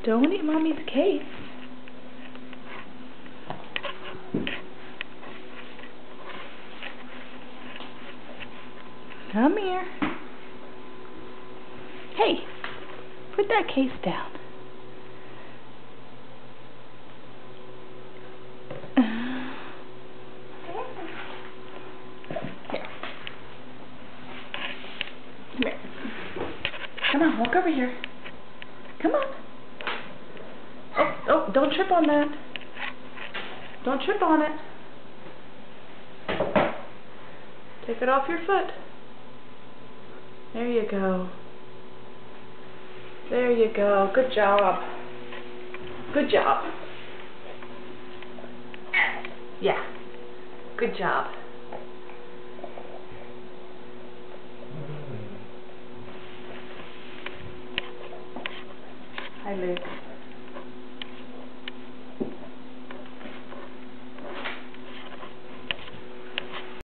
Don't eat Mommy's case. Come here. Hey, put that case down. Come here. Come on, walk over here. Come on. Oh, don't trip on that. Don't trip on it. Take it off your foot. There you go. There you go. Good job. Good job. Yeah. Good job. Hi, Luke.